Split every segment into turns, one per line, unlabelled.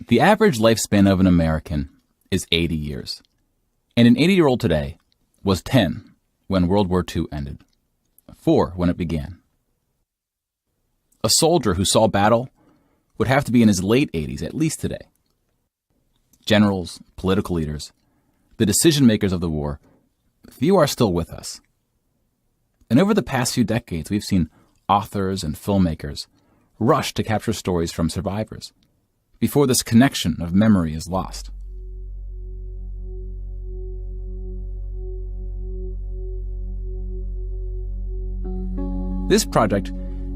The average lifespan of an American is 80 years. And an 80-year-old today was 10 when World War II ended, 4 when it began. A soldier who saw battle would have to be in his late 80s at least today. Generals, political leaders, the decision makers of the war, few are still with us. And over the past few decades, we've seen authors and filmmakers rush to capture stories from survivors before this connection of memory is lost. This project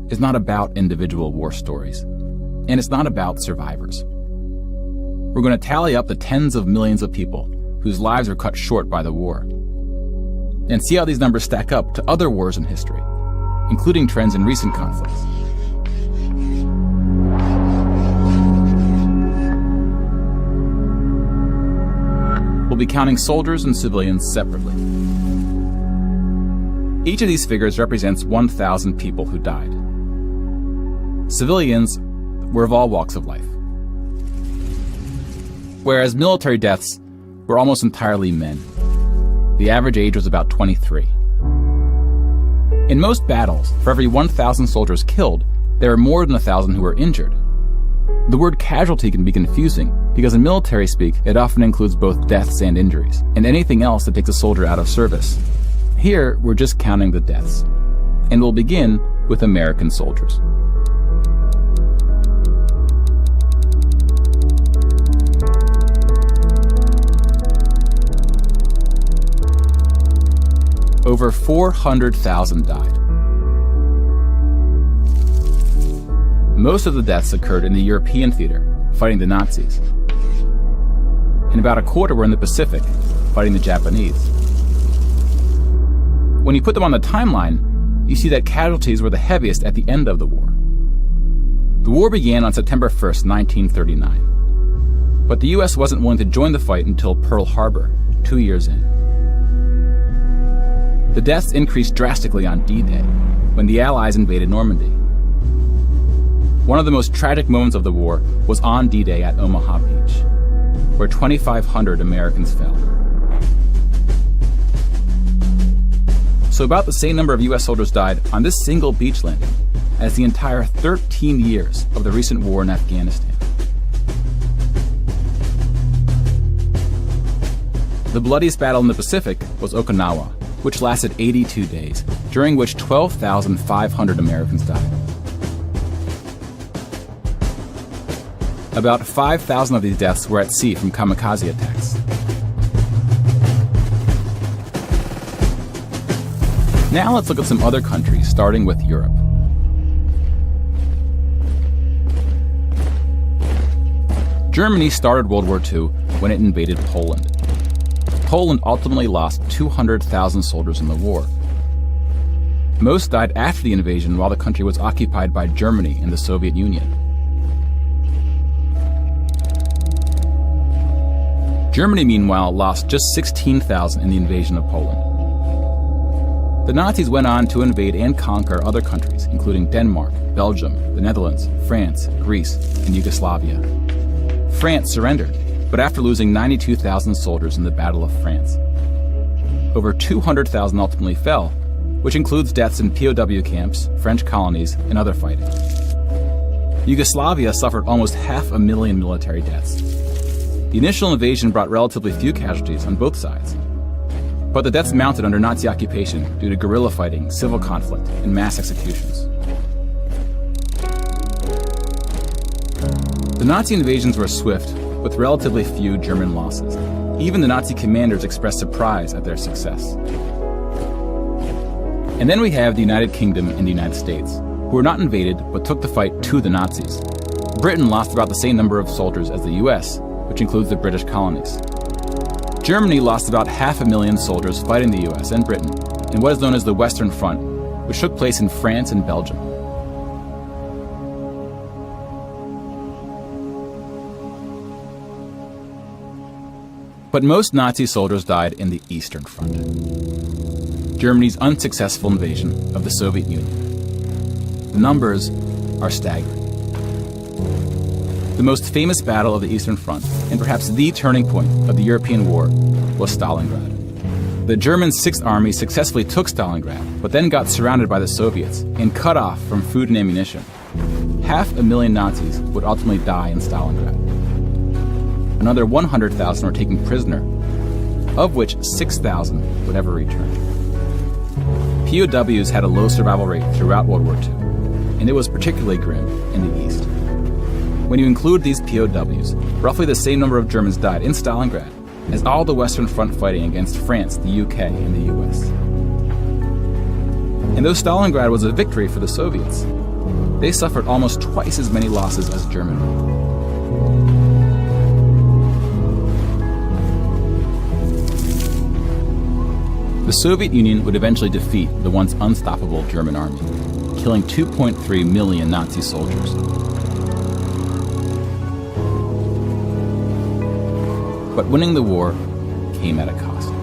is not about individual war stories, and it's not about survivors. We're going to tally up the tens of millions of people whose lives were cut short by the war, and see how these numbers stack up to other wars in history, including trends in recent conflicts. We'll be counting soldiers and civilians separately. Each of these figures represents 1,000 people who died. Civilians were of all walks of life, whereas military deaths were almost entirely men. The average age was about 23. In most battles, for every 1,000 soldiers killed, there are more than 1,000 who were injured. The word casualty can be confusing because in military speak, it often includes both deaths and injuries, and anything else that takes a soldier out of service. Here, we're just counting the deaths, and we'll begin with American soldiers. Over 400,000 died. Most of the deaths occurred in the European theater, fighting the Nazis. And about a quarter were in the Pacific, fighting the Japanese. When you put them on the timeline, you see that casualties were the heaviest at the end of the war. The war began on September 1st, 1939. But the U.S. wasn't willing to join the fight until Pearl Harbor, 2 years in. The deaths increased drastically on D-Day, when the Allies invaded Normandy. One of the most tragic moments of the war was on D-Day at Omaha Beach, where 2,500 Americans fell. So about the same number of U.S. soldiers died on this single beach landing as the entire 13 years of the recent war in Afghanistan. The bloodiest battle in the Pacific was Okinawa, which lasted 82 days, during which 12,500 Americans died. About 5,000 of these deaths were at sea from kamikaze attacks. Now let's look at some other countries, starting with Europe. Germany started World War II when it invaded Poland. Poland ultimately lost 200,000 soldiers in the war. Most died after the invasion while the country was occupied by Germany and the Soviet Union. Germany, meanwhile, lost just 16,000 in the invasion of Poland. The Nazis went on to invade and conquer other countries, including Denmark, Belgium, the Netherlands, France, Greece, and Yugoslavia. France surrendered, but after losing 92,000 soldiers in the Battle of France. Over 200,000 ultimately fell, which includes deaths in POW camps, French colonies, and other fighting. Yugoslavia suffered almost 500,000 military deaths. The initial invasion brought relatively few casualties on both sides, but the deaths mounted under Nazi occupation due to guerrilla fighting, civil conflict, and mass executions. The Nazi invasions were swift, with relatively few German losses. Even the Nazi commanders expressed surprise at their success. And then we have the United Kingdom and the United States, who were not invaded but took the fight to the Nazis. Britain lost about the same number of soldiers as the US, which includes the British colonies. Germany lost about 500,000 soldiers fighting the US and Britain in what is known as the Western Front, which took place in France and Belgium. But most Nazi soldiers died in the Eastern Front, Germany's unsuccessful invasion of the Soviet Union. The numbers are staggering. The most famous battle of the Eastern Front, and perhaps the turning point of the European war, was Stalingrad. The German Sixth Army successfully took Stalingrad, but then got surrounded by the Soviets and cut off from food and ammunition. 500,000 Nazis would ultimately die in Stalingrad. Another 100,000 were taken prisoner, of which 6,000 would ever return. POWs had a low survival rate throughout World War II, and it was particularly grim in the East. When you include these POWs, roughly the same number of Germans died in Stalingrad as all the Western Front fighting against France, the UK, and the US. And though Stalingrad was a victory for the Soviets, they suffered almost twice as many losses as Germany. The Soviet Union would eventually defeat the once unstoppable German army, killing 2.3 million Nazi soldiers. But winning the war came at a cost.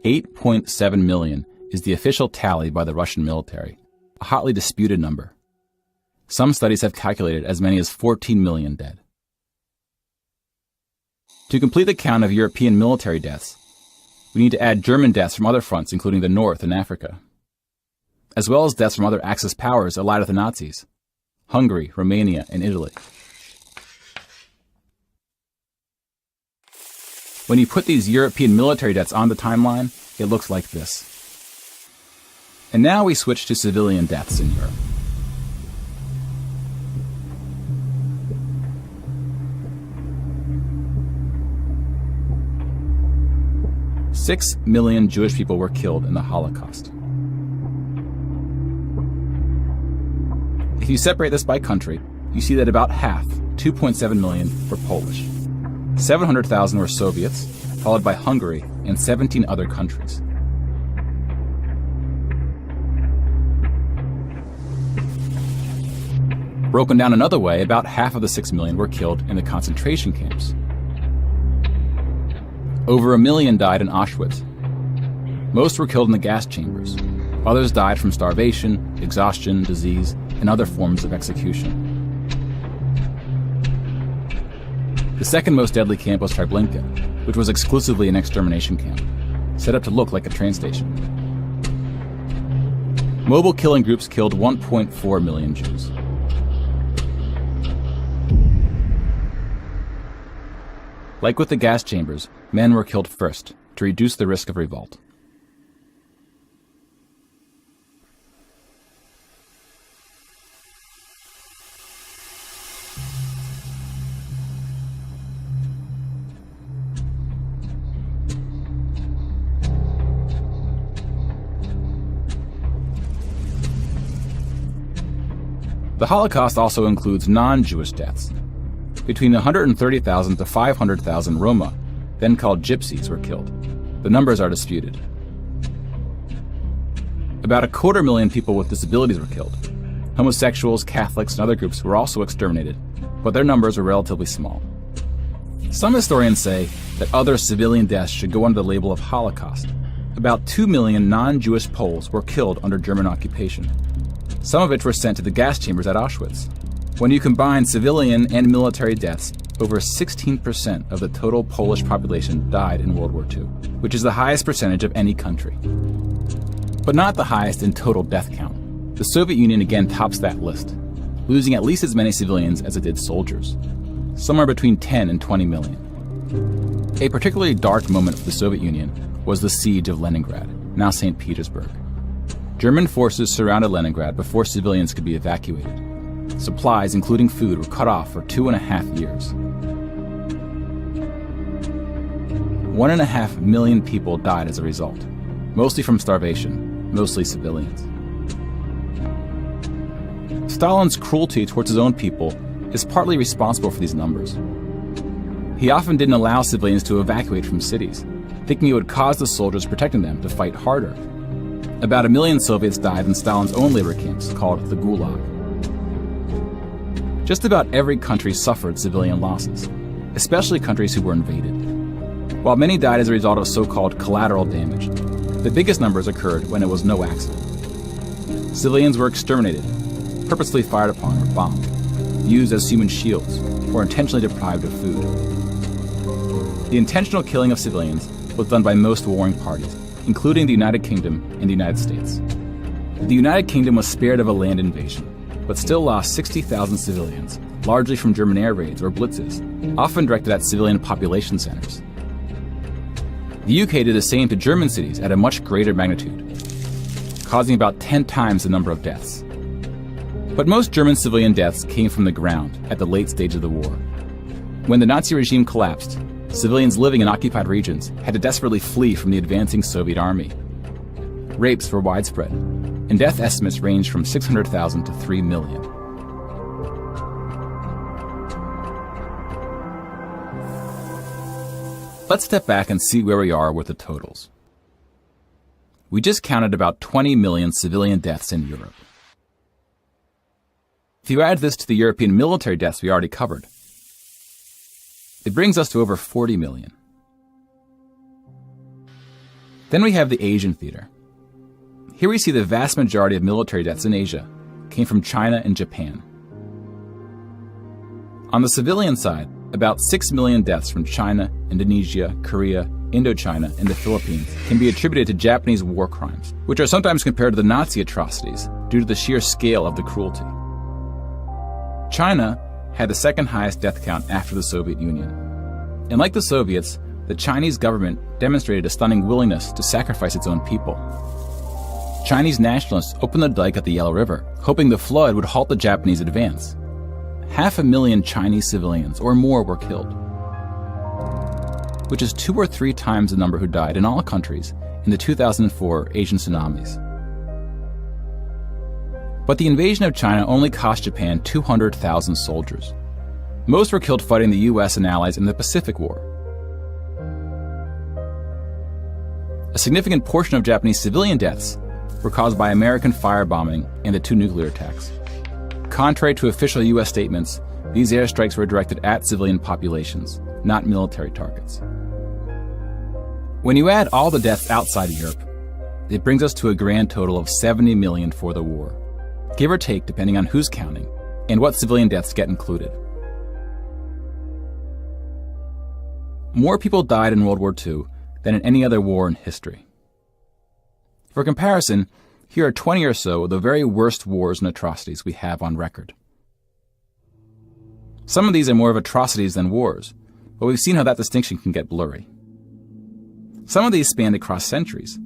$8.7 million is the official tally by the Russian military, a hotly disputed number. Some studies have calculated as many as 14 million dead. To complete the count of European military deaths, we need to add German deaths from other fronts, including the North and Africa, as well as deaths from other Axis powers allied with the Nazis: Hungary, Romania, and Italy. When you put these European military deaths on the timeline, it looks like this. And now we switch to civilian deaths in Europe. Six million Jewish people were killed in the Holocaust. If you separate this by country, you see that about half, 2.7 million, were Polish. 700,000 were Soviets, followed by Hungary and 17 other countries. Broken down another way, about half of the 6 million were killed in the concentration camps. Over 1 million died in Auschwitz. Most were killed in the gas chambers. Others died from starvation, exhaustion, disease, and other forms of execution. The second most deadly camp was Treblinka, which was exclusively an extermination camp, set up to look like a train station. Mobile killing groups killed 1.4 million Jews. Like with the gas chambers, men were killed first to reduce the risk of revolt. The Holocaust also includes non-Jewish deaths. Between 130,000 to 500,000 Roma, then called Gypsies, were killed. The numbers are disputed. About 250,000 people with disabilities were killed. Homosexuals, Catholics, and other groups were also exterminated, but their numbers were relatively small. Some historians say that other civilian deaths should go under the label of Holocaust. About 2 million non-Jewish Poles were killed under German occupation, some of which were sent to the gas chambers at Auschwitz. When you combine civilian and military deaths, over 16% of the total Polish population died in World War II, which is the highest percentage of any country. But not the highest in total death count. The Soviet Union again tops that list, losing at least as many civilians as it did soldiers, somewhere between 10 and 20 million. A particularly dark moment for the Soviet Union was the siege of Leningrad, now St. Petersburg. German forces surrounded Leningrad before civilians could be evacuated. Supplies, including food, were cut off for 2.5 years. 1.5 million people died as a result. mostly from starvation, mostly civilians. Stalin's cruelty towards his own people is partly responsible for these numbers. He often didn't allow civilians to evacuate from cities, thinking it would cause the soldiers protecting them to fight harder. About 1 million Soviets died in Stalin's own labor camps, called the Gulag. Just about every country suffered civilian losses, especially countries who were invaded. While many died as a result of so-called collateral damage, the biggest numbers occurred when it was no accident. Civilians were exterminated, purposely fired upon or bombed, used as human shields, or intentionally deprived of food. The intentional killing of civilians was done by most warring parties, including the United Kingdom and the United States. The United Kingdom was spared of a land invasion, but still lost 60,000 civilians, largely from German air raids or blitzes, often directed at civilian population centers. The UK did the same to German cities at a much greater magnitude, causing about 10 times the number of deaths. But most German civilian deaths came from the ground at the late stage of the war. When the Nazi regime collapsed, civilians living in occupied regions had to desperately flee from the advancing Soviet army. Rapes were widespread, and death estimates ranged from 600,000 to 3 million. Let's step back and see where we are with the totals. We just counted about 20 million civilian deaths in Europe. If you add this to the European military deaths we already covered, it brings us to over 40 million. Then we have the Asian theater. Here we see the vast majority of military deaths in Asia came from China and Japan. On the civilian side, about 6 million deaths from China, Indonesia, Korea, Indochina, and the Philippines can be attributed to Japanese war crimes, which are sometimes compared to the Nazi atrocities due to the sheer scale of the cruelty. China had the second highest death count after the Soviet Union. And like the Soviets, the Chinese government demonstrated a stunning willingness to sacrifice its own people. Chinese nationalists opened the dike at the Yellow River, hoping the flood would halt the Japanese advance. 500,000 Chinese civilians or more were killed, which is 2 or 3 times the number who died in all countries in the 2004 Asian tsunamis. But the invasion of China only cost Japan 200,000 soldiers. Most were killed fighting the US and allies in the Pacific War. A significant portion of Japanese civilian deaths were caused by American firebombing and the 2 nuclear attacks. Contrary to official US statements, these airstrikes were directed at civilian populations, not military targets. When you add all the deaths outside of Europe, it brings us to a grand total of 70 million for the war, give or take depending on who's counting and what civilian deaths get included. More people died in World War II than in any other war in history. For comparison, here are 20 or so of the very worst wars and atrocities we have on record. Some of these are more of atrocities than wars, but we've seen how that distinction can get blurry. Some of these spanned across centuries.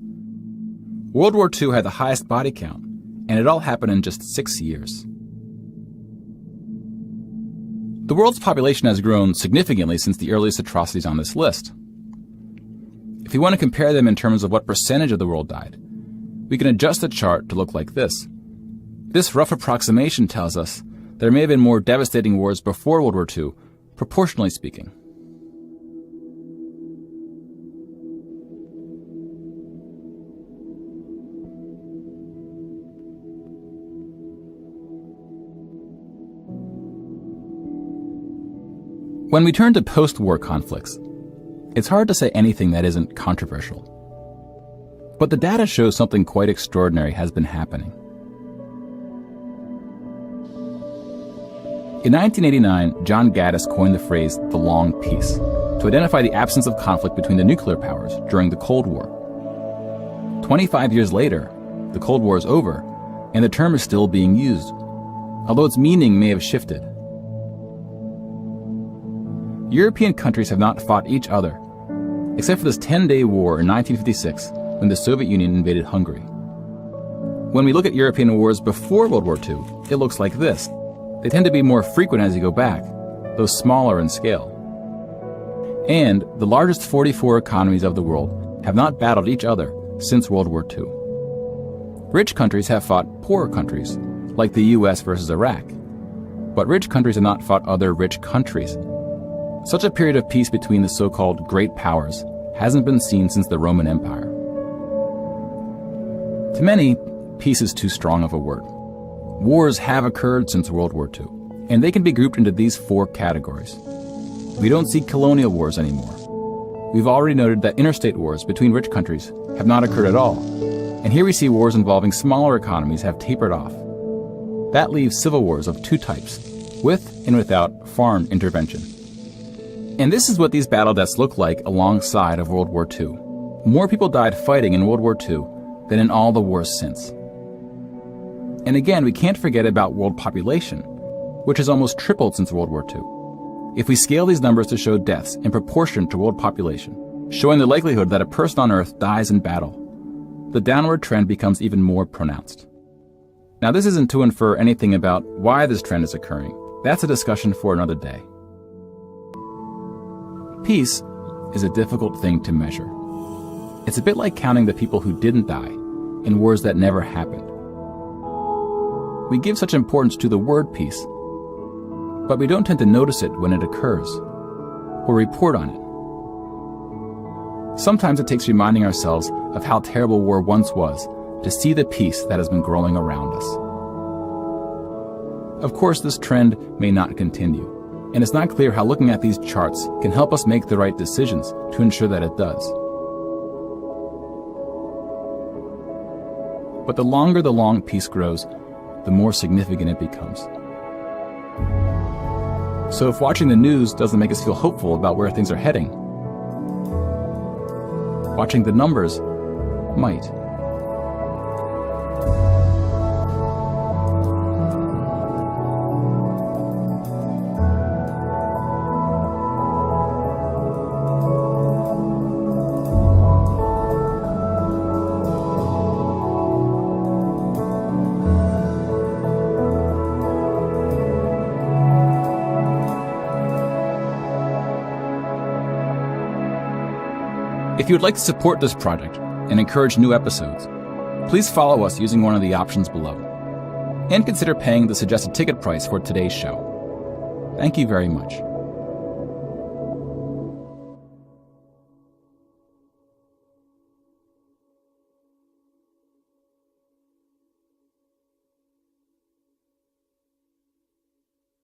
World War II had the highest body count, and it all happened in just 6 years. The world's population has grown significantly since the earliest atrocities on this list. If you want to compare them in terms of what percentage of the world died, we can adjust the chart to look like this. This rough approximation tells us there may have been more devastating wars before World War II, proportionally speaking. When we turn to post-war conflicts, it's hard to say anything that isn't controversial. But the data shows something quite extraordinary has been happening. In 1989, John Gaddis coined the phrase "the long peace" to identify the absence of conflict between the nuclear powers during the Cold War. 25 years later, the Cold War is over, and the term is still being used, although its meaning may have shifted. European countries have not fought each other, except for this 10-day war in 1956 when the Soviet Union invaded Hungary. When we look at European wars before World War II, it looks like this. They tend to be more frequent as you go back, though smaller in scale. And the largest 44 economies of the world have not battled each other since World War II. Rich countries have fought poorer countries, like the US versus Iraq. But rich countries have not fought other rich countries. Such a period of peace between the so-called great powers hasn't been seen since the Roman Empire. To many, peace is too strong of a word. Wars have occurred since World War II, and they can be grouped into these 4 categories. We don't see colonial wars anymore. We've already noted that interstate wars between rich countries have not occurred at all, and here we see wars involving smaller economies have tapered off. That leaves civil wars of 2 types, with and without foreign intervention. And this is what these battle deaths look like alongside of World War II. More people died fighting in World War II than in all the wars since. And again, we can't forget about world population, which has almost tripled since World War II. If we scale these numbers to show deaths in proportion to world population, showing the likelihood that a person on Earth dies in battle, the downward trend becomes even more pronounced. Now, this isn't to infer anything about why this trend is occurring. That's a discussion for another day. Peace is a difficult thing to measure. It's a bit like counting the people who didn't die in wars that never happened. We give such importance to the word peace, but we don't tend to notice it when it occurs or report on it. Sometimes it takes reminding ourselves of how terrible war once was to see the peace that has been growing around us. Of course, this trend may not continue, and it's not clear how looking at these charts can help us make the right decisions to ensure that it does. But the longer the long peace grows, the more significant it becomes. So if watching the news doesn't make us feel hopeful about where things are heading, watching the numbers might. If you would like to support this project and encourage new episodes, please follow us using one of the options below, and consider paying the suggested ticket price for today's show. Thank you very much.